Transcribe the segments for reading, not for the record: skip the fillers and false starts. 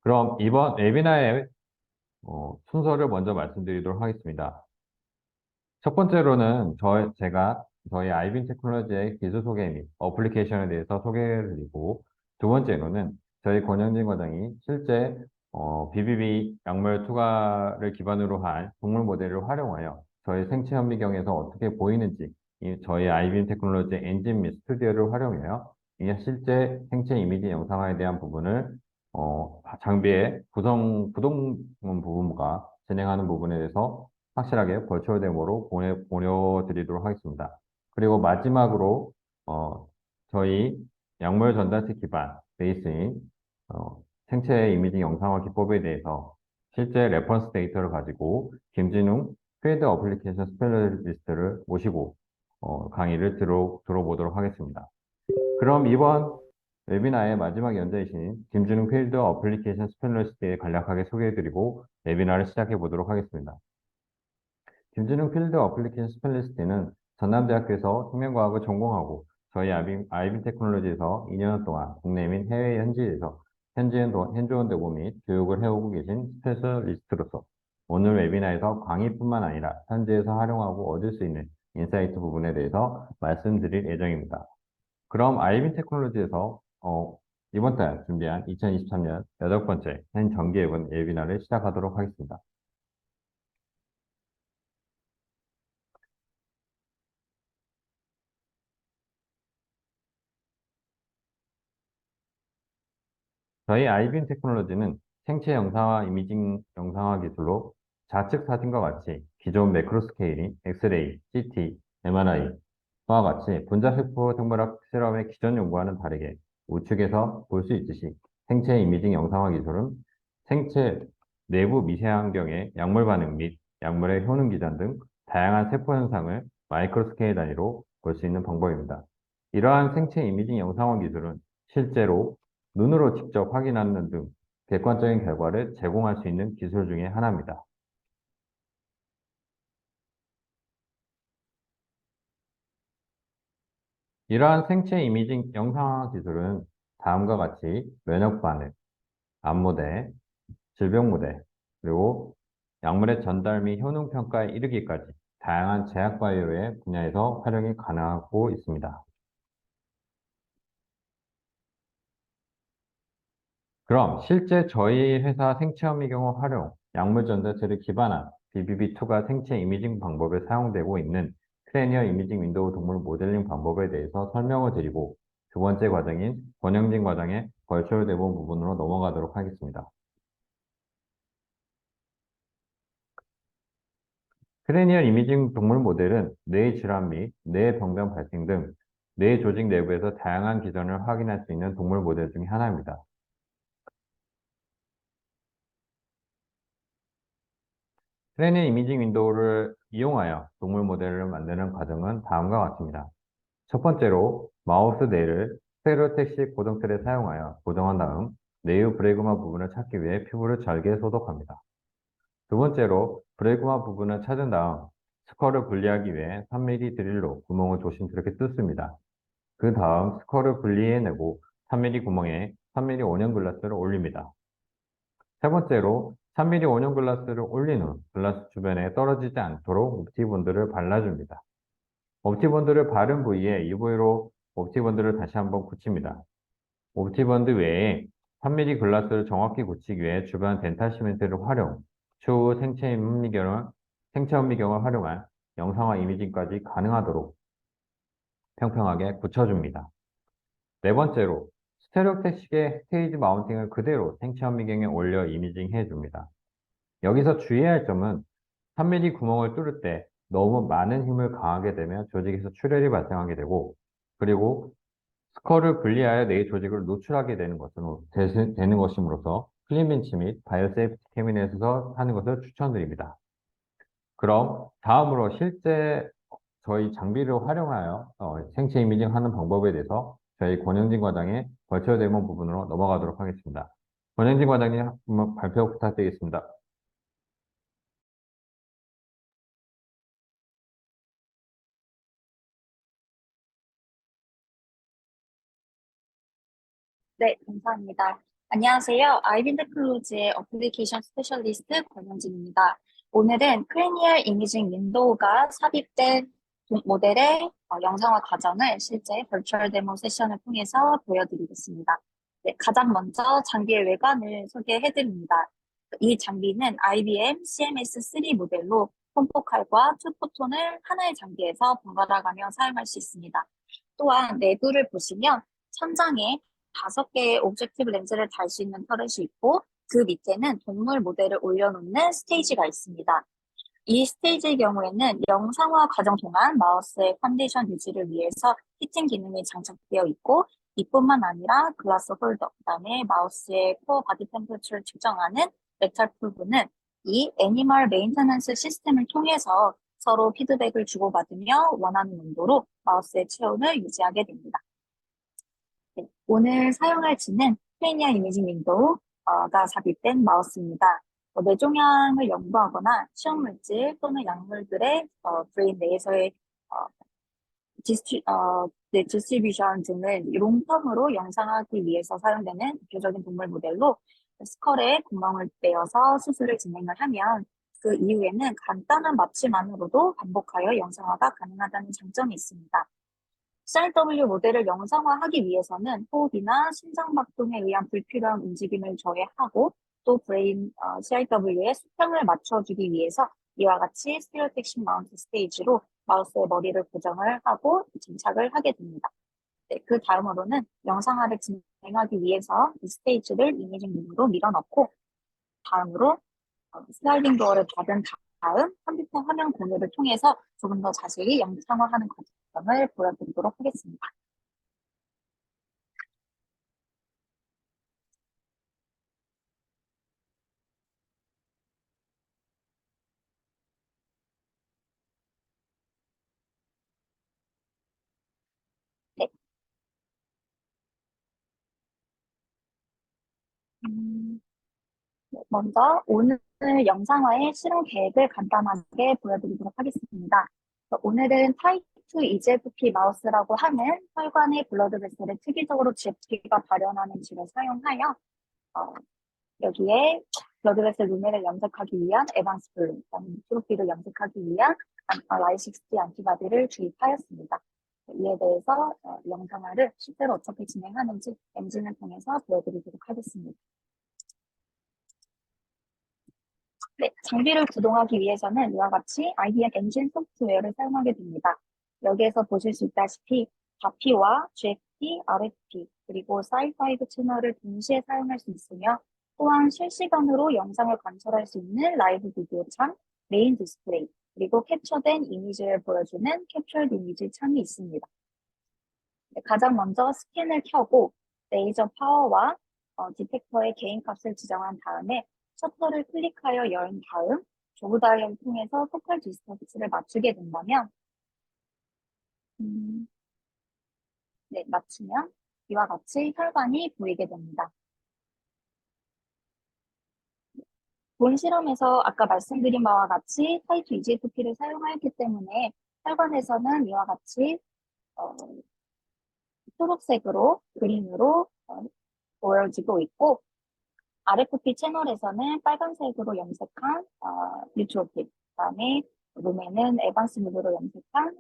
그럼 이번 웨비나의 순서를 먼저 말씀드리도록 하겠습니다. 첫 번째로는 제가 저희 아이빈 테크놀로지의 기술 소개 및 어플리케이션에 대해서 소개를 드리고, 두 번째로는 저희 권영진 과장이 실제 BBB 약물 투과를 기반으로 한 동물 모델을 활용하여 저희 생체 현미경에서 어떻게 보이는지, 저희 아이빈 테크놀로지 엔진 및 스튜디오를 활용하여 이 실제 생체 이미지 영상화에 대한 부분을 장비의 구동 부분과 진행하는 부분에 대해서 확실하게 버추얼 데모로 보여드리도록 하겠습니다. 그리고 마지막으로 어, 저희 약물 전달체 기반 베이스인 생체 이미징 영상화 기법에 대해서 실제 레퍼런스 데이터를 가지고 김진웅 필드 어플리케이션 스페셜리스트를 모시고 강의를 들어보도록 하겠습니다. 그럼 이번 웨비나의 마지막 연재이신 김준웅 필드 어플리케이션 스페셜리스트에 간략하게 소개해드리고 웨비나를 시작해 보도록 하겠습니다. 김준웅 필드 어플리케이션 스페셜리스트는 전남대학교에서 생명과학을 전공하고 저희 아이빈 테크놀로지에서 2년 동안 국내 및 해외 현지에서 현지원 대고 및 교육을 해오고 계신 스페셜리스트로서 오늘 웨비나에서 강의뿐만 아니라 현지에서 활용하고 얻을 수 있는 인사이트 부분에 대해서 말씀드릴 예정입니다. 그럼 아이빈 테크놀로지에서 이번 달 준비한 2023년 8번째 현정기 웨비나를 시작하도록 하겠습니다. 저희 아이빈 테크놀로지는 생체 영상화 이미징 영상화 기술로 좌측 사진과 같이 기존 매크로 스케일인 엑스레이, CT, MRI와 같이 분자세포 생물학 실험의 기존 연구와는 다르게 우측에서 볼 수 있듯이 생체 이미징 영상화 기술은 생체 내부 미세환경의 약물 반응 및 약물의 효능 기전 등 다양한 세포 현상을 마이크로 스케일 단위로 볼 수 있는 방법입니다. 이러한 생체 이미징 영상화 기술은 실제로 눈으로 직접 확인하는 등 객관적인 결과를 제공할 수 있는 기술 중에 하나입니다. 이러한 생체 이미징 영상화 기술은 다음과 같이 면역 반응, 암모델, 질병 모델, 그리고 약물의 전달 및 효능 평가에 이르기까지 다양한 제약 바이오의 분야에서 활용이 가능하고 있습니다. 그럼 실제 저희 회사 생체 현미경을 활용 약물 전자체를 기반한 BBB2가 생체 이미징 방법에 사용되고 있는 크레니얼 이미징 윈도우 동물 모델링 방법에 대해서 설명을 드리고 두 번째 과정인 권영진 과정의 벌초를 대본 부분으로 넘어가도록 하겠습니다. 크레니얼 이미징 동물 모델은 뇌 질환 및 뇌 병변 발생 등 뇌 조직 내부에서 다양한 기전을 확인할 수 있는 동물 모델 중에 하나입니다. 크레니얼 이미징 윈도우를 이용하여 동물 모델을 만드는 과정은 다음과 같습니다. 첫 번째로 마우스 뇌를 스테레오택식 고정틀에 사용하여 고정한 다음 뇌의 브레그마 부분을 찾기 위해 피부를 잘게 소독합니다. 두 번째로 브레그마 부분을 찾은 다음 스컬을 분리하기 위해 3mm 드릴로 구멍을 조심스럽게 뚫습니다. 그 다음 스컬을 분리해내고 3mm 구멍에 3mm 원형 글라스를 올립니다. 세 번째로 3mm 원형 글라스를 올린 후 글라스 주변에 떨어지지 않도록 옵티본드를 발라줍니다. 옵티본드를 바른 부위에 UV로 옵티본드를 다시 한번 붙입니다. 옵티본드 외에 3mm 글라스를 정확히 굳히기 위해 주변 덴탈 시멘트를 활용, 추후 생체 현미경을 활용한 영상화 이미징까지 가능하도록 평평하게 붙여줍니다. 네 번째로 스테레오택식의 스테이지 마운팅을 그대로 생체 현미경에 올려 이미징해 줍니다. 여기서 주의할 점은 3mm 구멍을 뚫을 때 너무 많은 힘을 가하게 되면 조직에서 출혈이 발생하게 되고, 그리고 스컬을 분리하여 뇌 조직을 노출하게 되는 것임으로써 클린벤치 및 바이오세이프티 캐비넷에서 하는 것을 추천드립니다. 그럼 다음으로 실제 저희 장비를 활용하여 생체 이미징 하는 방법에 대해서 저희 권영진 과장의 버추얼 데모 부분으로 넘어가도록 하겠습니다. 권영진 과장님 한번 발표 부탁드리겠습니다. 네, 감사합니다. 안녕하세요. 아이빈 테크놀로지의 어플리케이션 스페셜리스트 권영진입니다. 오늘은 크리니얼 이미징 윈도우가 삽입된 모델의 영상화 과정을 실제 버추얼 데모 세션을 통해서 보여드리겠습니다. 네, 가장 먼저 장비의 외관을 소개해드립니다. 이 장비는 IBM CMS3 모델로 폼포칼과 투포톤을 하나의 장비에서 번갈아 가며 사용할 수 있습니다. 또한 내부를 보시면 천장에 5개의 오브젝티브 렌즈를 달 수 있는 터렛이 있고 그 밑에는 동물 모델을 올려놓는 스테이지가 있습니다. 이 스테이지의 경우에는 영상화 과정 동안 마우스의 컨디션 유지를 위해서 히팅 기능이 장착되어 있고 이뿐만 아니라 글라스 홀더, 그다음에 마우스의 코어 바디 템퍼처를 측정하는 메탈 풀브는 이 애니멀 메인테넌스 시스템을 통해서 서로 피드백을 주고받으며 원하는 온도로 마우스의 체온을 유지하게 됩니다. 네, 오늘 사용할 지는 플레니어 이미징 윈도우가 삽입된 마우스입니다. 뇌종양을 연구하거나 시험 물질 또는 약물들의 브레인 내에서의 어, 디스트리뷰션 등을 롱텀으로 영상하기 위해서 사용되는 대표적인 동물 모델로 스컬에 구멍을 내어서 수술을 진행을 하면 그 이후에는 간단한 마취만으로도 반복하여 영상화가 가능하다는 장점이 있습니다. CRW 모델을 영상화하기 위해서는 호흡이나 심장박동에 의한 불필요한 움직임을 저해하고 또 브레인 CRW의 수평을 맞춰주기 위해서 이와 같이 스테레오택식 마운트 스테이지로 마우스의 머리를 고정을 하고 장착을 하게 됩니다. 네, 그 다음으로는 영상화를 진행하기 위해서 이 스테이지를 이미징 룸으로 밀어넣고 다음으로 슬라이딩 도어를 닫은 다음 컴퓨터 화면 공유를 통해서 조금 더 자세히 영상화하는 과정을 보여드리도록 하겠습니다. 네. 음, 네, 먼저 오늘 영상화의 실험 계획을 간단하게 보여드리도록 하겠습니다. 오늘은 타이프 2ZFP 마우스라고 하는 혈관의 블러드 베슬을 특이적으로 GFP가 발현하는 칩을 사용하여 어, 여기에 블러드 베슬 루멘을 염색하기 위한 에반스 블루, 트로피를 염색하기 위한 라이식스티 안티바디를 주입하였습니다. 이에 대해서 영상화를 실제로 어떻게 진행하는지 엔진을 통해서 보여드리도록 하겠습니다. 네, 장비를 구동하기 위해서는 이와 같이 IBM 엔진 소프트웨어를 사용하게 됩니다. 여기에서 보실 수 있다시피 다피와 GFP, RFP, 그리고 사이5 채널을 동시에 사용할 수 있으며 또한 실시간으로 영상을 관찰할 수 있는 라이브 비디오 창, 메인 디스플레이, 그리고 캡처된 이미지를 보여주는 캡처드 이미지 창이 있습니다. 네, 가장 먼저 스캔을 켜고 레이저 파워와 디텍터의 개인 값을 지정한 다음에 셔터를 클릭하여 연 다음 조그 다이얼을 통해서 포컬 디스턴스를 맞추게 된다면 음, 네, 맞추면 이와 같이 혈관이 보이게 됩니다. 본 실험에서 아까 말씀드린 바와 같이 타이프 EGFP를 사용하였기 때문에 혈관에서는 이와 같이 어, 초록색으로 그림으로 보여지고 있고 RFP 채널에서는 빨간색으로 염색한 뉴트로필, 그다음에 룸에는 에반스 무드로 염색한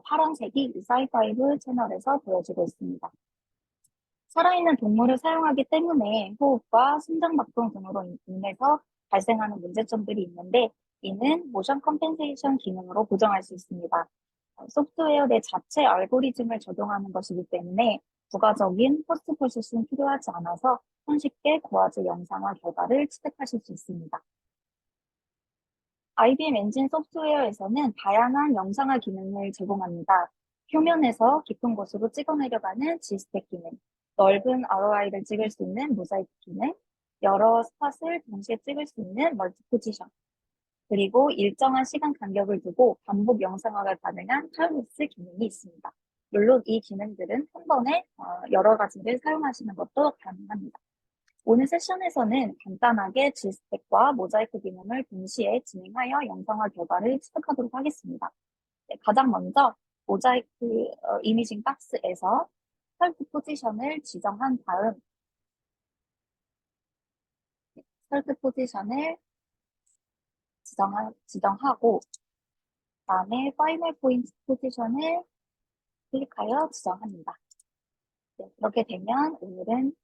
파란색이 사이5 채널에서 보여지고 있습니다. 살아있는 동물을 사용하기 때문에 호흡과 심장박동 등으로 인해서 발생하는 문제점들이 있는데 이는 모션 컴펜세이션 기능으로 보정할 수 있습니다. 소프트웨어 내 자체 알고리즘을 적용하는 것이기 때문에 부가적인 포스트 프로세싱이 필요하지 않아서 손쉽게 고화질 영상화 결과를 취득하실 수 있습니다. IBM 엔진 소프트웨어에서는 다양한 영상화 기능을 제공합니다. 표면에서 깊은 곳으로 찍어내려가는 G스택 기능, 넓은 ROI를 찍을 수 있는 모자이크 기능, 여러 스팟을 동시에 찍을 수 있는 멀티 포지션, 그리고 일정한 시간 간격을 두고 반복 영상화가 가능한 타임랩스 기능이 있습니다. 물론 이 기능들은 한 번에 여러 가지를 사용하시는 것도 가능합니다. 오늘 세션에서는 간단하게 G스택과 모자이크 기능을 동시에 진행하여 영상화 결과를 취득하도록 하겠습니다. 네, 가장 먼저 모자이크 이미징 박스에서 셀프 포지션을 지정한 다음, 셀프 포지션을 지정하고, 그다음에 파이널 포인트 포지션을 클릭하여 지정합니다. 네, 그렇게 되면 오늘은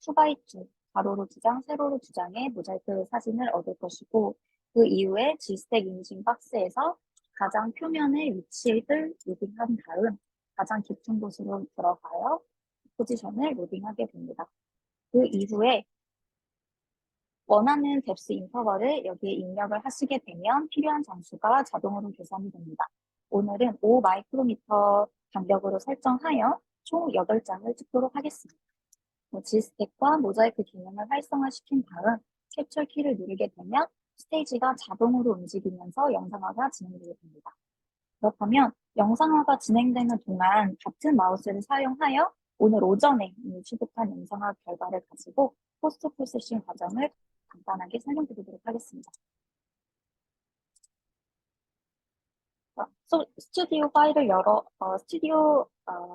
2x2, 가로로 2장, 세로로 2장의 모자이크 사진을 얻을 것이고, 그 이후에 G스택 이미징 박스에서 가장 표면의 위치를 로딩한 다음 가장 깊은 곳으로 들어가요 포지션을 로딩하게 됩니다. 그 이후에 원하는 뎁스 인터벌을 여기에 입력을 하시게 되면 필요한 장수가 자동으로 계산이 됩니다. 오늘은 5 마이크로미터 간격으로 설정하여 총 8장을 찍도록 하겠습니다. G스택과 모자이크 기능을 활성화시킨 다음 캡처 키를 누르게 되면 스테이지가 자동으로 움직이면서 영상화가 진행되게 됩니다. 그렇다면 영상화가 진행되는 동안 같은 마우스를 사용하여 오늘 오전에 이미 취득한 영상화 결과를 가지고 포스트 프로세싱 과정을 간단하게 설명드리도록 하겠습니다. 스튜디오 파일을 열어,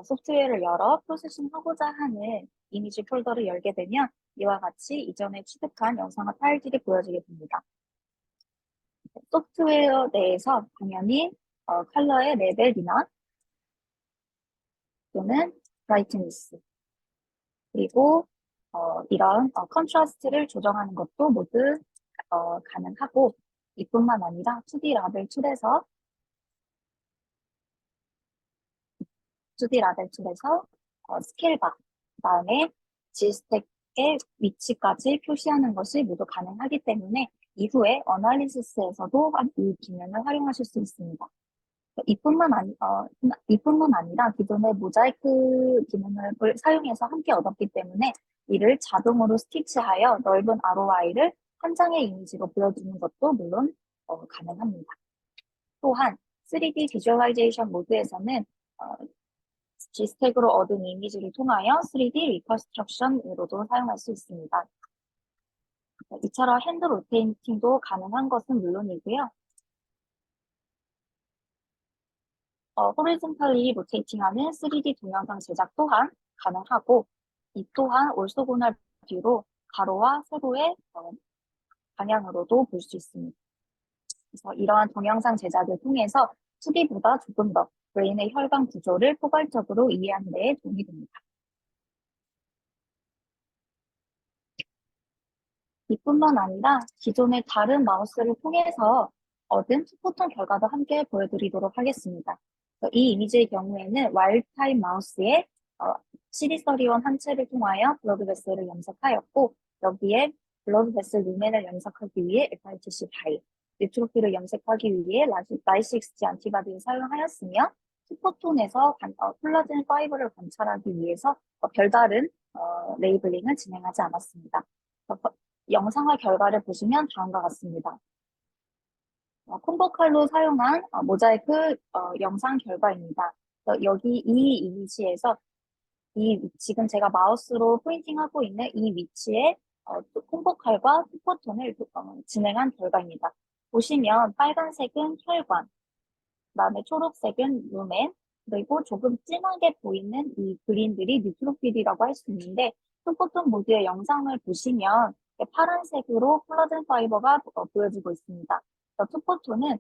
소프트웨어를 열어 프로세싱하고자 하는 이미지 폴더를 열게 되면 이와 같이 이전에 취득한 영상화 파일들이 보여지게 됩니다. 소프트웨어 내에서 당연히 컬러의 레벨이나 또는 브라이트니스 그리고 이런 컨트라스트를 조정하는 것도 모두 가능하고 이뿐만 아니라 2D 라벨 툴에서 2D 라벨 툴에서 스케일바 그다음에 G스택의 위치까지 표시하는 것이 모두 가능하기 때문에 이후에 어널리시스에서도 이 기능을 활용하실 수 있습니다. 이뿐만 아니라 기존의 모자이크 기능을 사용해서 함께 얻었기 때문에 이를 자동으로 스티치하여 넓은 ROI를 한 장의 이미지로 보여주는 것도 물론 가능합니다. 또한 3D 비주얼라이제이션 모드에서는 G스택으로 얻은 이미지를 통하여 3D 리컨스트럭션으로도 사용할 수 있습니다. 이처럼 핸드 로테이팅도 가능한 것은 물론이고요. 호리즌탈리 로테이팅하는 3D 동영상 제작 또한 가능하고 이 또한 올소고날 뷰로 가로와 세로의 방향으로도 볼 수 있습니다. 그래서 이러한 동영상 제작을 통해서 2D보다 조금 더 브레인의 혈관 구조를 포괄적으로 이해하는 데 도움이 됩니다. 이뿐만 아니라 기존의 다른 마우스를 통해서 얻은 투포톤 결과도 함께 보여드리도록 하겠습니다. 이 이미지의 경우에는 와일드타임 마우스에 CD31 한 채를 통하여 블러드 베슬을 염색하였고 여기에 블러드 베슬 루멘을 염색하기 위해 FRTC 파일, 뉴트로필을 염색하기 위해 라이식스지 안티바디를 사용하였으며 투포톤에서 콜라겐 5를 관찰하기 위해서 별다른 레이블링을 진행하지 않았습니다. 영상화 결과를 보시면 다음과 같습니다. 콤보칼로 사용한 모자이크 영상 결과입니다. 여기 이 이미지에서 지금 제가 마우스로 포인팅하고 있는 이 위치에 콤보칼과 투포톤을 진행한 결과입니다. 보시면 빨간색은 혈관, 그다음에 초록색은 루멘, 그리고 조금 진하게 보이는 이 그린들이 뉴트로필이라고 할 수 있는데 투포톤 모드의 영상을 보시면 파란색으로 콜라겐 파이버가 보여지고 있습니다. 투포톤은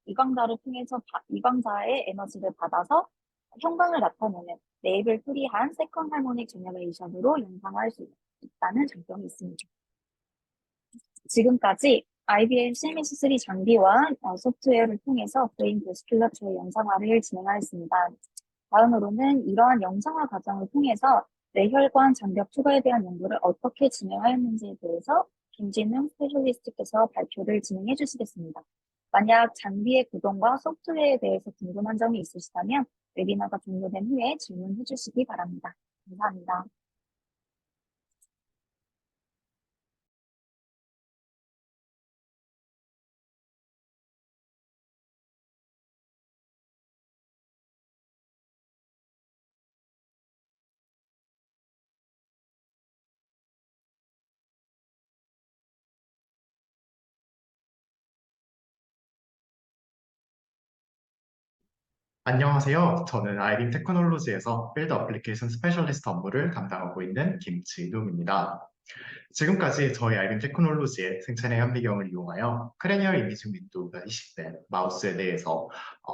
이광자를 통해서 이광자의 에너지를 받아서 형광을 나타내는 레이블 프리한 세컨 할모닉 제너레이션으로 영상화할 수 있다는 장점이 있습니다. 지금까지 IBM CMS3 장비와 소프트웨어를 통해서 브레인 베스큘러처의 영상화를 진행하였습니다. 다음으로는 이러한 영상화 과정을 통해서 뇌혈관 장벽 초과에 대한 연구를 어떻게 진행하였는지에 대해서 김진웅 스페셜리스트께서 발표를 진행해 주시겠습니다. 만약 장비의 구동과 소프트웨어에 대해서 궁금한 점이 있으시다면 웨비나가 종료된 후에 질문해 주시기 바랍니다. 감사합니다. 안녕하세요. 저는 아이빔 테크놀로지에서 필드 어플리케이션 스페셜리스트 업무를 담당하고 있는 김지동입니다. 지금까지 저희 아이빔 테크놀로지의 생체내 현미경을 이용하여 크레니얼 이미징 윈도우가 이식된 마우스에 대해서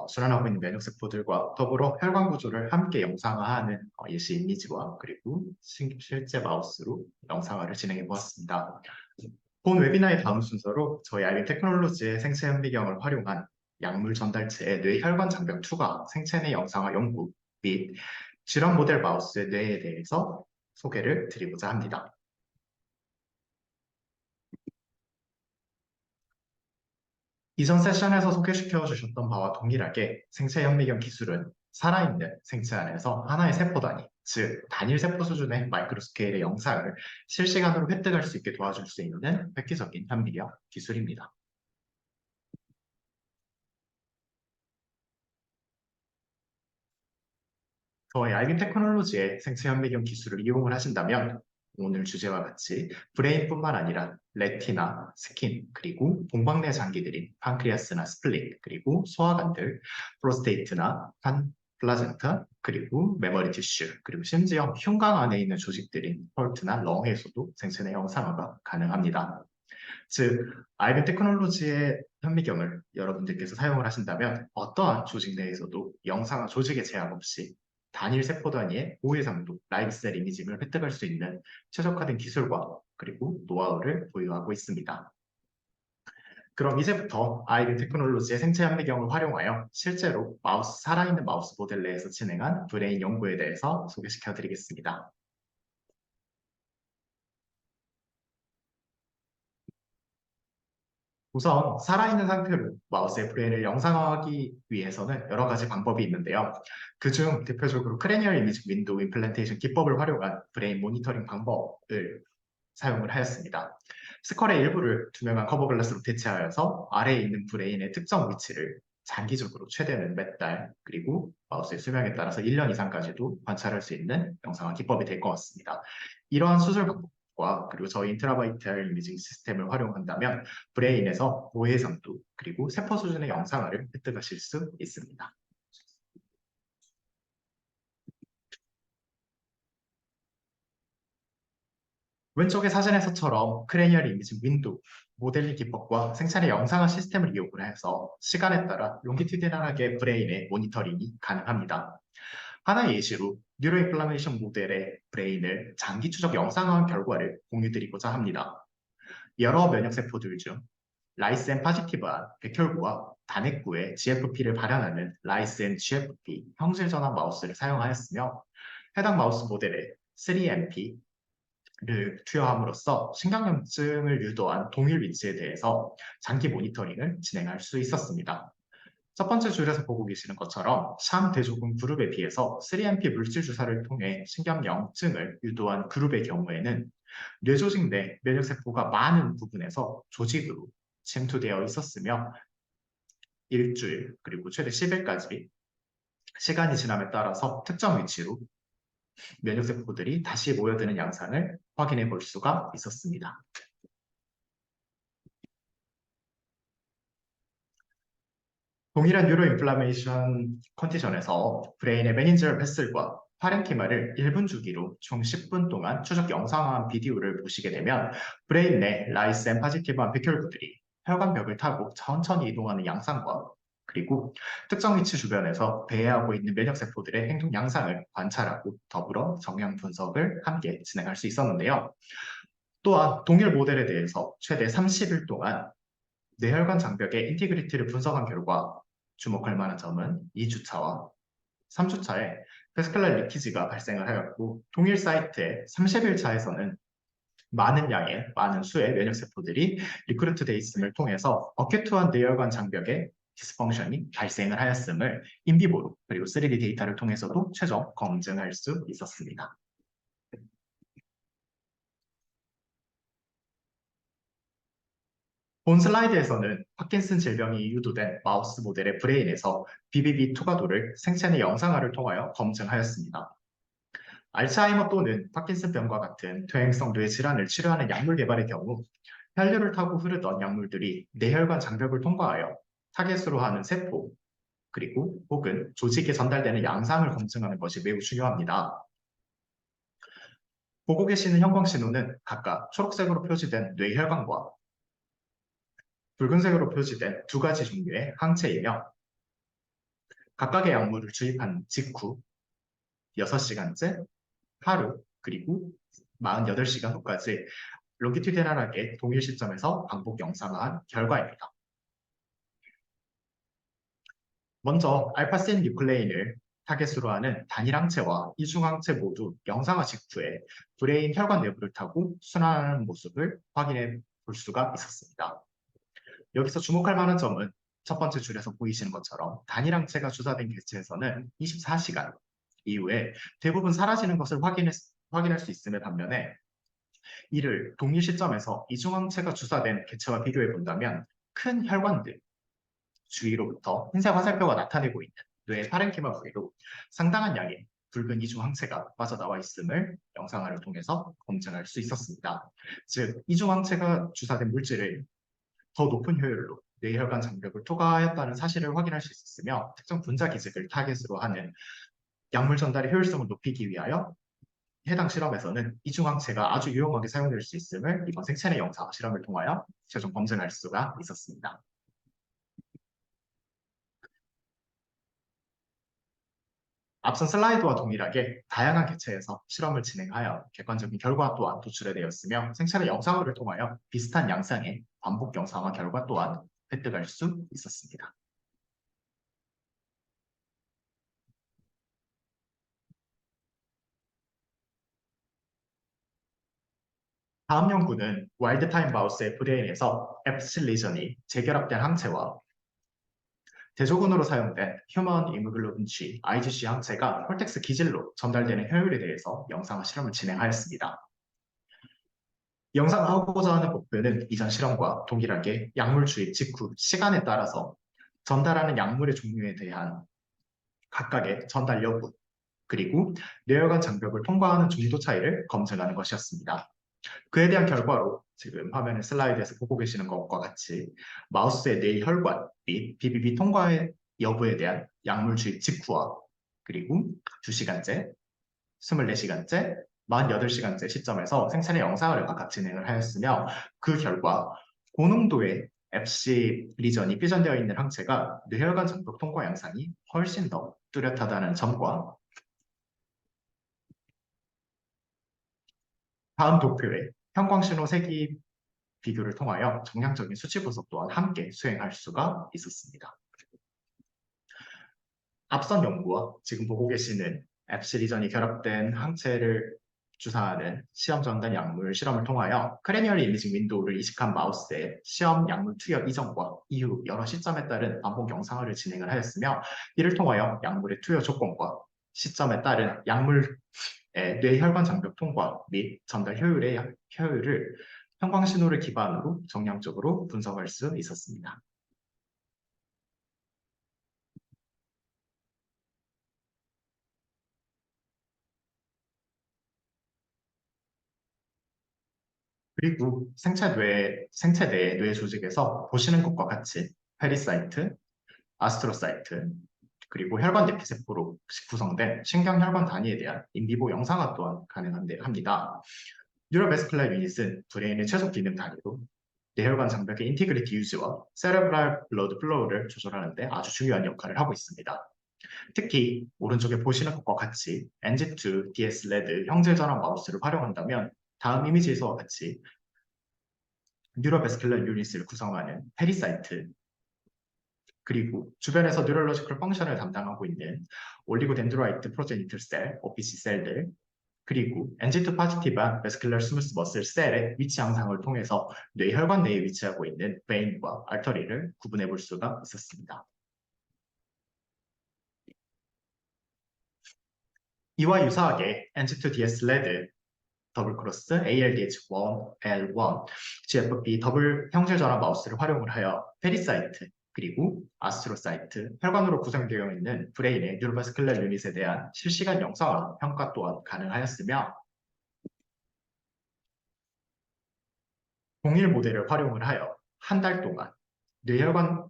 순환하고 있는 면역세포들과 더불어 혈관 구조를 함께 영상화하는 예시 이미지와 그리고 실제 마우스로 영상화를 진행해 보았습니다. 본 웨비나의 다음 순서로 저희 아이빔 테크놀로지의 생체 현미경을 활용한 약물 전달체의 뇌혈관 장벽 투과 생체 내 영상화 연구 및 질환 모델 마우스의 뇌에 대해서 소개를 드리고자 합니다. 이전 세션에서 소개시켜 주셨던 바와 동일하게 생체 현미경 기술은 살아있는 생체 안에서 하나의 세포 단위, 즉 단일 세포 수준의 마이크로 스케일의 영상을 실시간으로 획득할 수 있게 도와줄 수 있는 획기적인 현미경 기술입니다. 저희 아이빔 테크놀로지의 생체 현미경 기술을 이용을 하신다면 오늘 주제와 같이 브레인뿐만 아니라 레티나, 스킨, 그리고 동방내 장기들인 판크리아스나 스플릿, 그리고 소화관들, 프로스테이트나 플라젠타, 그리고 메모리 티슈, 그리고 심지어 흉곽 안에 있는 조직들인 헐트나 렁에서도 생체 내 영상화가 가능합니다. 즉, 아이빔 테크놀로지의 현미경을 여러분들께서 사용을 하신다면 어떠한 조직 내에서도 영상화 조직의 제한 없이 단일 세포 단위의 고해상도 라이브셀 이미징을 획득할 수 있는 최적화된 기술과 그리고 노하우를 보유하고 있습니다. 그럼 이제부터 아이빔 테크놀로지의 생체 현미경을 활용하여 실제로 살아있는 마우스 모델 내에서 진행한 브레인 연구에 대해서 소개시켜 드리겠습니다. 우선 살아있는 상태로 마우스의 브레인을 영상화하기 위해서는 여러 가지 방법이 있는데요. 그중 대표적으로 크레니얼 이미징 윈도우 임플란테이션 기법을 활용한 브레인 모니터링 방법을 사용을 하였습니다. 스컬의 일부를 투명한 커버 글라스로 대체하여서 아래에 있는 브레인의 특정 위치를 장기적으로 최대는 몇 달, 그리고 마우스의 수명에 따라서 1년 이상까지도 관찰할 수 있는 영상화 기법이 될 것 같습니다. 이러한 수술 방법과 그리고 저희 인트라바이탈 이미징 시스템을 활용한다면 브레인에서 고해상도 그리고 세포 수준의 영상화를 획득하실 수 있습니다. 왼쪽의 사진에서처럼 크레니얼 이미징 윈도우, 모델링 기법과 생산의 영상화 시스템을 이용을 해서 시간에 따라 롱기튜디널하게 브레인의 모니터링이 가능합니다. 하나의 예시로 뉴로인플라메이션 모델의 브레인을 장기 추적 영상화한 결과를 공유드리고자 합니다. 여러 면역세포들 중 라이센 파지티브한 백혈구와 단핵구의 GFP를 발현하는 라이센 GFP 형질 전환 마우스를 사용하였으며 해당 마우스 모델에 3MP 를 투여함으로써 신경염증을 유도한 동일 위치에 대해서 장기 모니터링을 진행할 수 있었습니다. 첫 번째 줄에서 보고 계시는 것처럼 샴 대조군 그룹에 비해서 3MP 물질 주사를 통해 신경염증을 유도한 그룹의 경우에는 뇌조직 내 면역세포가 많은 부분에서 조직으로 침투되어 있었으며 일주일 그리고 최대 10일까지 시간이 지남에 따라서 특정 위치로 면역세포들이 다시 모여드는 양상을 확인해 볼 수가 있었습니다. 동일한 뉴로인플라메이션 컨디션에서 브레인의 메닌지얼 베슬과 파렌키마를 1분 주기로 총 10분 동안 추적 영상화한 비디오를 보시게 되면 브레인 내 라이센 파지티브한 백혈구들이 혈관벽을 타고 천천히 이동하는 양상과 그리고 특정 위치 주변에서 배회하고 있는 면역세포들의 행동 양상을 관찰하고 더불어 정량 분석을 함께 진행할 수 있었는데요. 또한 동일 모델에 대해서 최대 30일 동안 뇌혈관 장벽의 인티그리티를 분석한 결과 주목할 만한 점은 2주차와 3주차에 베스칼라 리키지가 발생을 하였고 동일 사이트의 30일차에서는 많은 수의 면역세포들이 리크루트 돼 있음을 통해서 어큐트한 뇌혈관 장벽의 디스펑션이 발생을 하였음을 인비보로 그리고 3D 데이터를 통해서도 최종 검증할 수 있었습니다. 본 슬라이드에서는 파킨슨 질병이 유도된 마우스 모델의 브레인에서 BBB 투과도를 생체 내 영상화를 통하여 검증하였습니다. 알츠하이머 또는 파킨슨병과 같은 퇴행성 뇌 질환을 치료하는 약물 개발의 경우 혈류를 타고 흐르던 약물들이 뇌혈관 장벽을 통과하여 타겟으로 하는 세포, 그리고 혹은 조직에 전달되는 양상을 검증하는 것이 매우 중요합니다. 보고 계시는 형광신호는 각각 초록색으로 표시된 뇌혈관과 붉은색으로 표시된 두 가지 종류의 항체이며 각각의 약물을 주입한 직후 6시간째, 하루, 그리고 48시간 후까지 롱기튜디널하게 동일 시점에서 반복 영상화한 결과입니다. 먼저 알파신 뉴클레인을 타겟으로 하는 단일 항체와 이중 항체 모두 영상화 직후에 브레인 혈관 내부를 타고 순환하는 모습을 확인해 볼 수가 있었습니다. 여기서 주목할 만한 점은 첫 번째 줄에서 보이시는 것처럼 단일 항체가 주사된 개체에서는 24시간 이후에 대부분 사라지는 것을 확인할 수 있음에 반면에 이를 동일 시점에서 이중 항체가 주사된 개체와 비교해 본다면 큰 혈관들 주위로부터 흰색 화살표가 나타내고 있는 뇌의 파렌키마 부위로 상당한 양의 붉은 이중 항체가 빠져나와 있음을 영상화를 통해서 검증할 수 있었습니다. 즉, 이중 항체가 주사된 물질을 더 높은 효율로 뇌혈관 장벽을 투과하였다는 사실을 확인할 수 있었으며 특정 분자 기직을 타겟으로 하는 약물 전달의 효율성을 높이기 위하여 해당 실험에서는 이중항체가 아주 유용하게 사용될 수 있음을 이번 생체내 영상화 실험을 통하여 최종 검증할 수가 있었습니다. 앞선 슬라이드와 동일하게 다양한 개체에서 실험을 진행하여 객관적인 결과 또한 도출해 되었으며 생체내 영상화를 통하여 비슷한 양상의 반복 영상화 결과 또한 획득할 수 있었습니다. 다음 연구는 와일드타임 마우스의 브레인에서 앱실 리전이 재결합된 항체와 대조군으로 사용된 휴먼 이무글로빈 G, IgG 항체가 콜텍스 기질로 전달되는 효율에 대해서 영상화 실험을 진행하였습니다. 영상화하고자 하는 목표는 이전 실험과 동일하게 약물 주입 직후 시간에 따라서 전달하는 약물의 종류에 대한 각각의 전달 여부, 그리고 뇌혈관 장벽을 통과하는 정도 차이를 검증하는 것이었습니다. 그에 대한 결과로 지금 화면의 슬라이드에서 보고 계시는 것과 같이 마우스의 뇌혈관 및 BBB 통과의 여부에 대한 약물 주입 직후와 그리고 2시간째, 24시간째, 48시간째 시점에서 생체내 영상을 각각 진행을 하였으며 그 결과 고농도의 FC 리전이 삐전되어 있는 항체가 뇌혈관 장벽 통과 양상이 훨씬 더 뚜렷하다는 점과 다음 도표에 형광신호 세기 비교를 통하여 정량적인 수치 분석 또한 함께 수행할 수가 있었습니다. 앞선 연구와 지금 보고 계시는 앱시 리전이 결합된 항체를 주사하는 시험 전단 약물 실험을 통하여 크레니얼 이미징 윈도우를 이식한 마우스에 시험 약물 투여 이전과 이후 여러 시점에 따른 반복 영상화를 진행을 하였으며 이를 통하여 약물의 투여 조건과 시점에 따른 약물의 뇌혈관 장벽 통과 및 전달 효율을 형광신호를 기반으로 정량적으로 분석할 수 있었습니다. 그리고 생체 내 뇌 조직에서 보시는 것과 같이 페리사이트, 아스트로사이트, 그리고 혈관 대피세포로 구성된 신경혈관 단위에 대한 인비보 영상화 또한 가능합니다. 뉴로베스큘러 유닛은 브레인의 최소 기능 단위로 뇌혈관 장벽의 인티그리티 유지와 세레브랄 블러드 플로우를 조절하는 데 아주 중요한 역할을 하고 있습니다. 특히 오른쪽에 보시는 것과 같이 NG2 DS 레드 형질 전환 마우스를 활용한다면 다음 이미지에서와 같이 뉴로베스큘러 유닛을 구성하는 페리사이트 그리고 주변에서 뉴럴로지컬 펑션을 담당하고 있는 올리고덴드로이트 프로제니틀 셀, OPC 셀들 그리고 NG2 파지티브한 베스큘러 스무스 머슬 셀의 위치 양상을 통해서 뇌혈관 내에 위치하고 있는 베인과 알터리를 구분해 볼 수가 있었습니다. 이와 유사하게 NG2DS 레드 더블 크로스 ALDH1, L1, GFP 더블 형질 전환 마우스를 활용을 하여 페리사이트 그리고 아스트로사이트, 혈관으로 구성되어 있는 브레인의 뉴로바스큘러 유닛에 대한 실시간 영상화 평가 또한 가능하였으며 동일 모델을 활용을 하여 한 달 동안 뇌혈관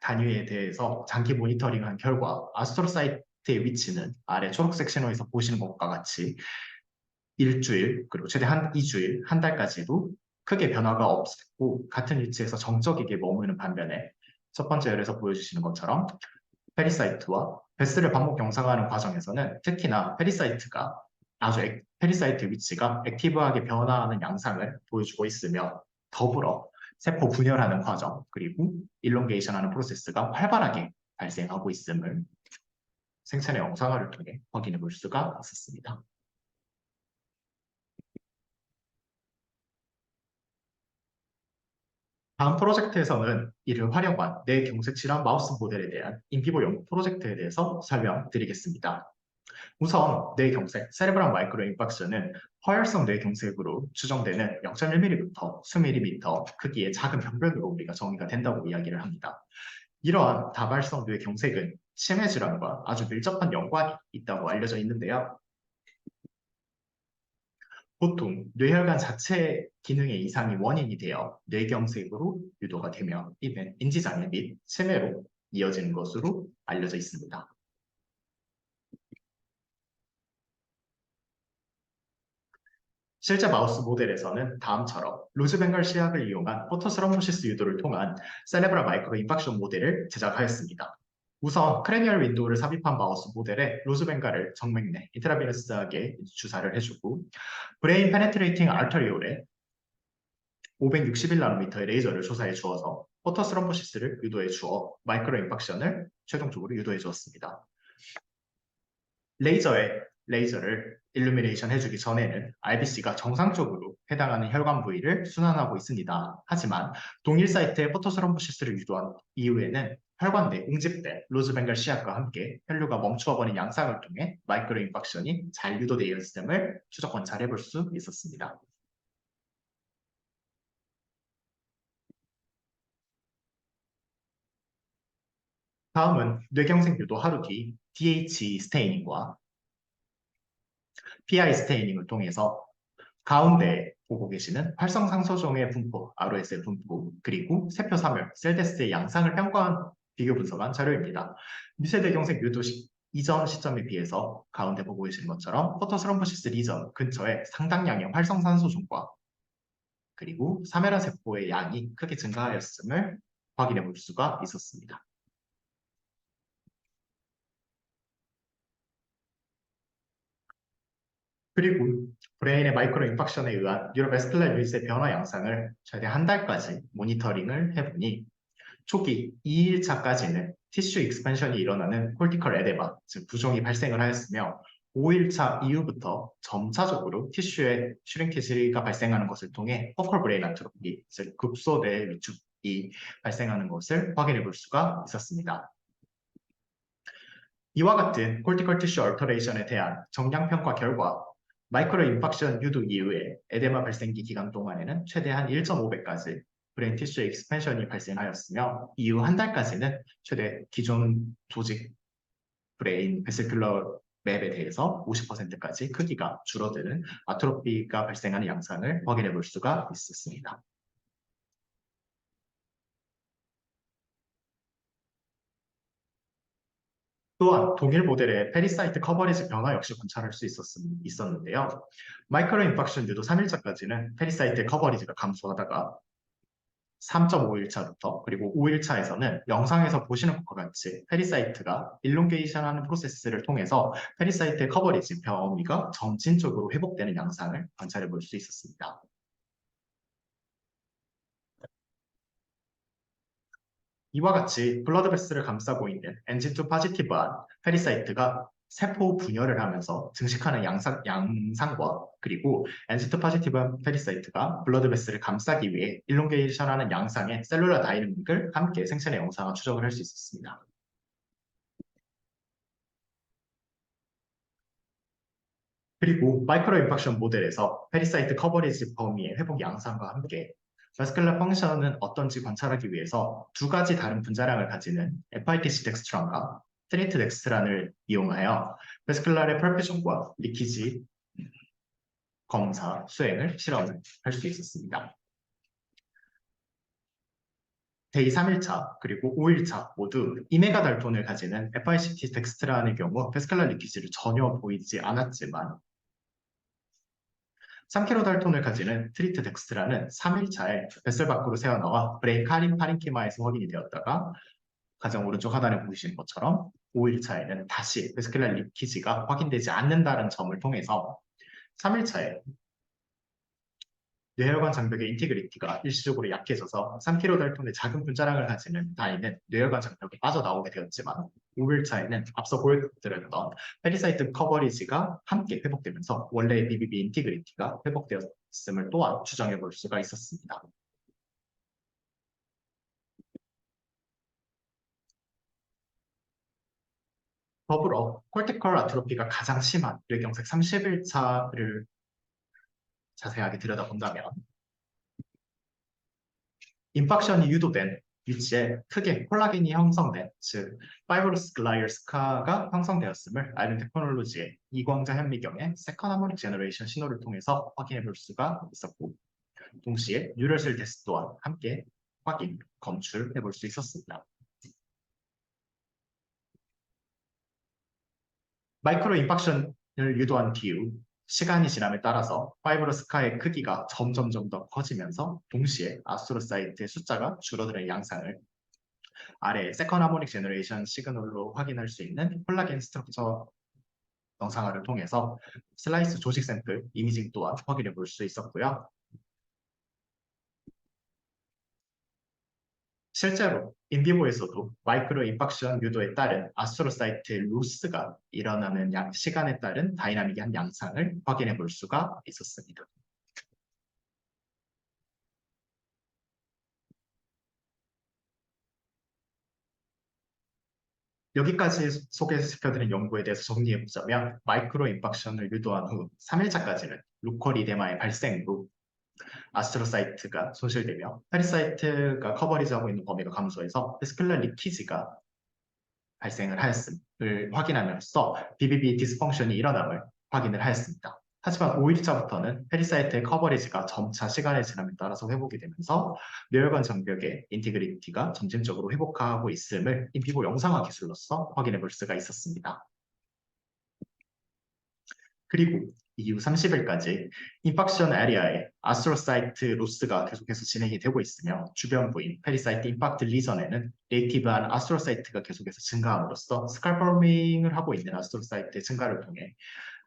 단위에 대해서 장기 모니터링한 결과 아스트로사이트의 위치는 아래 초록색 신호에서 보시는 것과 같이 일주일, 그리고 최대 한 2주일, 한 달까지도 크게 변화가 없었고 같은 위치에서 정적이게 머무는 반면에 첫 번째 열에서 보여주시는 것처럼 페리사이트와 베스를 반복 영상하는 과정에서는 특히나 페리사이트 위치가 액티브하게 변화하는 양상을 보여주고 있으며 더불어 세포 분열하는 과정 그리고 일롱게이션하는 프로세스가 활발하게 발생하고 있음을 생체내 영상화를 통해 확인해 볼 수가 있었습니다. 다음 프로젝트에서는 이를 활용한 뇌경색 질환 마우스 모델에 대한 인비보 연구 프로젝트에 대해서 설명드리겠습니다. 우선 뇌경색, 세레브랄 마이크로 인팍션은 허혈성 뇌경색으로 추정되는 0.1mm부터 수 밀리미터 크기의 작은 병변으로 우리가 정의가 된다고 이야기를 합니다. 이러한 다발성 뇌경색은 치매 질환과 아주 밀접한 연관이 있다고 알려져 있는데요. 보통 뇌혈관 자체 기능의 이상이 원인이 되어 뇌경색으로 유도가 되며 이는 인지장애 및 치매로 이어지는 것으로 알려져 있습니다. 실제 마우스 모델에서는 다음처럼 로즈뱅갈 시약을 이용한 포토스럼보시스 유도를 통한 세레브랄 마이크로 인팍션 모델을 제작하였습니다. 우선 크레니얼 윈도우를 삽입한 마우스 모델에 로즈뱅갈을 정맥 내 인트라비너스하게 주사를 해주고 브레인 페네트레이팅 알터리올에 561나노미터의 레이저를 조사해 주어서 포토스럼보시스를 유도해 주어 마이크로 인팍션을 최종적으로 유도해 주었습니다. 레이저를 일루미네이션 해주기 전에는 RBC가 정상적으로 해당하는 혈관 부위를 순환하고 있습니다. 하지만 동일 사이트에 포토스럼보시스를 유도한 이후에는 혈관 내 응집된 로즈뱅갈 시약과 함께 혈류가 멈추어버린 양상을 통해 마이크로 인팍션이 잘 유도되어 있음을 추적 관찰해 볼 수 있었습니다. 다음은 뇌경색 유도 하루 뒤 DH 스테이닝과 PI 스테이닝을 통해서 가운데 보고 계시는 활성상소종의 분포, ROS의 분포, 그리고 세포 사멸, 셀데스의 양상을 평가한 비교 분석한 자료입니다. 미세대경색 유도식 이전 시점에 비해서 가운데 보고 계시는 것처럼 포토스럼보시스 리전 근처에 상당량의 활성산소종과 그리고 사멸한 세포의 양이 크게 증가하였음을 확인해 볼 수가 있었습니다. 그리고 브레인의 마이크로 인팍션에 의한 뉴로베스큘라 유닛의 변화 양상을 최대 한 달까지 모니터링을 해보니 초기 2일차까지는 티슈 익스펜션이 일어나는 콜티컬 에데마, 즉 부종이 발생을 하였으며 5일차 이후부터 점차적으로 티슈에 슈링케지가 발생하는 것을 통해 포컬 브레인 아트로피, 즉 급소대 위축이 발생하는 것을 확인해 볼 수가 있었습니다. 이와 같은 콜티컬 티슈 얼터레이션에 대한 정량평가 결과 마이크로 인팍션 유도 이후에 에데마 발생기 기간 동안에는 최대한 1.5배까지 브레인 티슈 익스펜션이 발생하였으며 이후 한 달까지는 최대 기존 조직 브레인 베스큘러 맵에 대해서 50%까지 크기가 줄어드는 아트로피가 발생하는 양상을 확인해 볼 수가 있었습니다. 또한 동일 모델의 페리사이트 커버리지 변화 역시 관찰할 수 있었는데요. 마이크로 인팍션 유도 3일차까지는 페리사이트 커버리지가 감소하다가 3.5일차부터 그리고 5일차에서는 영상에서 보시는 것과 같이 페리사이트가 일롱게이션하는 프로세스를 통해서 페리사이트의 커버리지 범위가 점진적으로 회복되는 양상을 관찰해 볼 수 있었습니다. 이와 같이 블러드 베슬을 감싸고 있는 NG2 포지티브한 페리사이트가 세포 분열을 하면서 증식하는 양상과 그리고 NG2 포지티브한 페리사이트가 블러드 베슬을 감싸기 위해 일롱게이션하는 양상의 셀룰러 다이내믹을 함께 생체내 영상화 추적을 할 수 있었습니다. 그리고 마이크로 인팍션 모델에서 페리사이트 커버리지 범위의 회복 양상과 함께 바스큘라 펑션은 어떤지 관찰하기 위해서 두 가지 다른 분자량을 가지는 FITC 덱스트란과 트리트 덱스트란을 이용하여 바스큘라의 펄피션과 리키지 검사 수행을 실험을 할 수 있었습니다. 데이 3일차 그리고 5일차 모두 2메가달톤을 가지는 FICT 덱스트라의 경우 베스칼라 리키지를 전혀 보이지 않았지만 3kDalton을 가지는 트리트 덱스트라는 3일차에 뱃살 밖으로 새어나와 브레이카린 파린키마에서 확인이 되었다가 가장 오른쪽 하단에 보시는 것처럼 5일차에는 다시 베스칼라 리키지가 확인되지 않는다는 점을 통해서 3일차에 뇌혈관 장벽의 인티그리티가 일시적으로 약해져서 3kDalton의 작은 분자량을 가지는 다이는 뇌혈관 장벽이 빠져나오게 되었지만 5일차에는 앞서 보여드렸던 페리사이트 커버리지가 함께 회복되면서 원래의 BBB 인티그리티가 회복되었음을 또한 추정해 볼 수가 있었습니다. 더불어 콜티컬 아트로피가 가장 심한 뇌경색 30일차를 자세하게 들여다본다면 인팍션이 유도된 위치에 크게 콜라겐이 형성된, 즉 파이브러스 글라이얼 스카가 형성되었음을 아이론 테크놀로지의 이광자 현미경의 세컨 하모닉 제너레이션 신호를 통해서 확인해 볼 수가 있었고, 동시에 뉴럴셀 테스트 또한 함께 확인, 검출해 볼 수 있었습니다. 마이크로 인팍션을 유도한 뒤후 시간이 지남에 따라서 파이브러스카의 크기가 점점점 더 커지면서 동시에 아스트로사이트의 숫자가 줄어드는 양상을 아래 세컨 하모닉 제너레이션 시그널로 확인할 수 있는 콜라겐 스트럭처 영상화를 통해서 슬라이스 조직 샘플 이미징 또한 확인해 볼 수 있었고요. 실제로 인비보에서도 마이크로 인팍션 유도에 따른 아스트로사이트 로스가 일어나는 시간에 따른 다이나믹한 양상을 확인해 볼 수가 있었습니다. 여기까지 소개시켜드린 연구에 대해서 정리해보자면 마이크로 인팍션을 유도한 후 3일차까지는 루컬 이데마의 발생으로 아스트로사이트가 손실되며 페리사이트가 커버리지하고 있는 범위가 감소해서 베스큘러 리키지가 발생을 하였음을 확인하면서 BBB 디스펑션이 일어남을 확인을 하였습니다. 하지만 5일차부터는 페리사이트의 커버리지가 점차 시간의 지남에 따라서 회복이 되면서 뇌혈관 장벽의 인티그리티가 점진적으로 회복하고 있음을 인피보 영상화 기술로서 확인해 볼 수가 있었습니다. 그리고 이후 30일까지 인팍션 에리아에 아스트로사이트 로스가 계속해서 진행이 되고 있으며 주변 부인 페리사이트 임팩트 리전에는 네이티브한 아스트로사이트가 계속해서 증가함으로써 스칼포밍을 하고 있는 아스트로사이트의 증가를 통해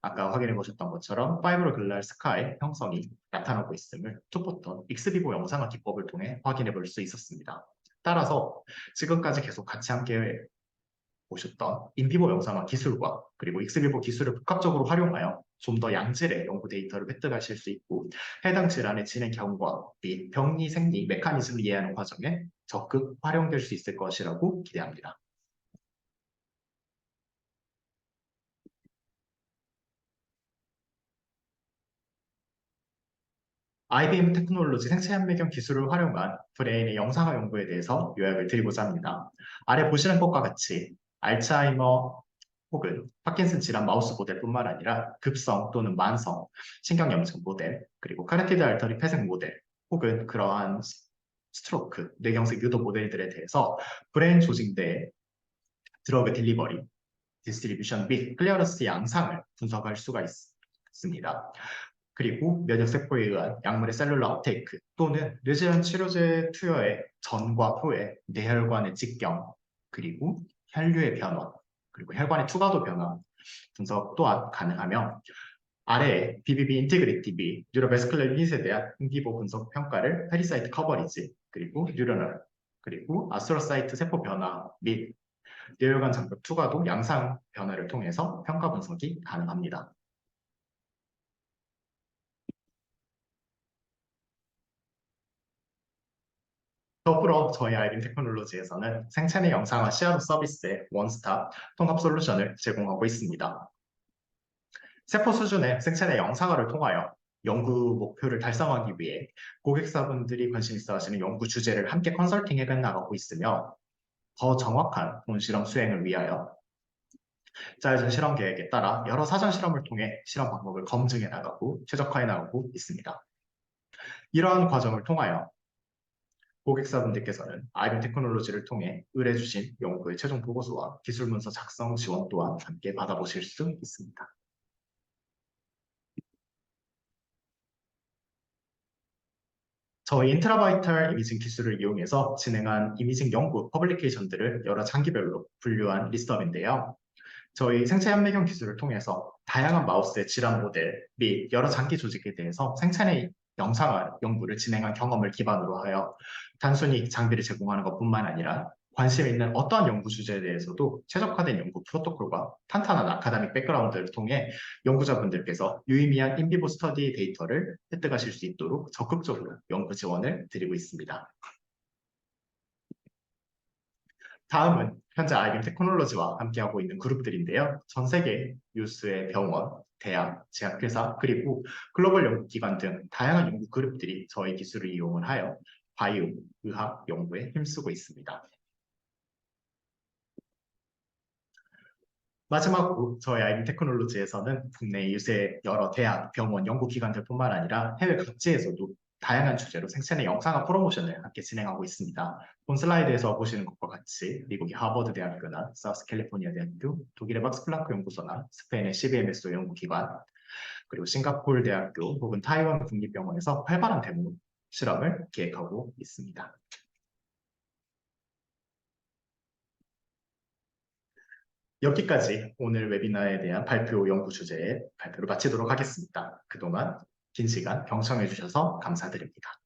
아까 확인해 보셨던 것처럼 파이브로글랄 스카의 형성이 나타나고 있음을 투포턴 익스비보 영상화 기법을 통해 확인해 볼 수 있었습니다. 따라서 지금까지 계속 같이 함께 보셨던 인비보 영상화 기술과 그리고 익스비보 기술을 복합적으로 활용하여 좀 더 양질의 연구 데이터를 획득하실 수 있고 해당 질환의 진행 경과 및 병리 생리 메커니즘을 이해하는 과정에 적극 활용될 수 있을 것이라고 기대합니다. IBM 테크놀로지 생체 현미경 기술을 활용한 브레인의 영상화 연구에 대해서 요약을 드리고자 합니다. 아래 보시는 것과 같이 알츠하이머 혹은 파킨슨 질환 마우스 모델뿐만 아니라 급성 또는 만성 신경염증 모델, 그리고 카로티드 알터리 폐색 모델, 혹은 그러한 스트로크, 뇌경색 유도 모델들에 대해서 브레인 조직 내 드러그 딜리버리, 디스트리뷰션 및 클리어런스 양상을 분석할 수가 있습니다. 그리고 면역세포에 의한 약물의 셀룰러 업테이크 또는 뇌질환 치료제 투여의 전과 후에 뇌혈관의 직경, 그리고 혈류의 변화, 그리고 혈관의 투과도 변화 분석 또한 가능하며 아래에 BBB 인티그리티 및 뉴로베스큘러 유닛에 대한 인비보 분석 평가를 페리사이트 커버리지, 그리고 뉴러널, 그리고 아스트로사이트 세포 변화 및 뇌혈관 장벽 투과도 양상 변화를 통해서 평가 분석이 가능합니다. 더불어 저희 아이빔 테크놀로지에서는 생체내 영상화 시야도 서비스의 원스톱 통합 솔루션을 제공하고 있습니다. 세포 수준의 생체내 영상화를 통하여 연구 목표를 달성하기 위해 고객사분들이 관심 있어 하시는 연구 주제를 함께 컨설팅해 나가고 있으며 더 정확한 본 실험 수행을 위하여 짜여진 실험 계획에 따라 여러 사전 실험을 통해 실험 방법을 검증해 나가고 최적화해 나가고 있습니다. 이러한 과정을 통하여 고객사분들께서는 아이빈 테크놀로지를 통해 의뢰주신 연구의 최종 보고서와 기술 문서 작성 지원 또한 함께 받아보실 수 있습니다. 저희 인트라바이탈 이미징 기술을 이용해서 진행한 이미징 연구 퍼블리케이션들을 여러 장기별로 분류한 리스트업인데요. 저희 생체 현미경 기술을 통해서 다양한 마우스의 질환 모델 및 여러 장기 조직에 대해서 생체내 영상화 연구를 진행한 경험을 기반으로 하여 단순히 장비를 제공하는 것뿐만 아니라 관심 있는 어떠한 연구 주제에 대해서도 최적화된 연구 프로토콜과 탄탄한 아카데믹 백그라운드를 통해 연구자분들께서 유의미한 인비보 스터디 데이터를 획득하실 수 있도록 적극적으로 연구 지원을 드리고 있습니다. 다음은 현재 아이빔 테크놀로지와 함께하고 있는 그룹들인데요. 전 세계 유수의 병원, 대학, 제약회사, 그리고 글로벌 연구기관 등 다양한 연구 그룹들이 저희 기술을 이용을 하여 바이오, 의학 연구에 힘쓰고 있습니다. 마지막으로 저희 아이빔 테크놀로지에서는 국내 유수의 여러 대학, 병원, 연구기관들뿐만 아니라 해외 각지에서도 다양한 주제로 생체내 영상화 프로모션을 함께 진행하고 있습니다. 본 슬라이드에서 보시는 것과 같이 미국의 하버드 대학교나 사우스 캘리포니아 대학교, 독일의 막스 플랑크 연구소나 스페인의 CBMSO 연구기관, 그리고 싱가포르 대학교 혹은 타이완 국립병원에서 활발한 데모 실험을 기획하고 있습니다. 여기까지 오늘 웨비나에 대한 발표 연구 주제의 발표를 마치도록 하겠습니다. 그동안 긴 시간 경청해 주셔서 감사드립니다.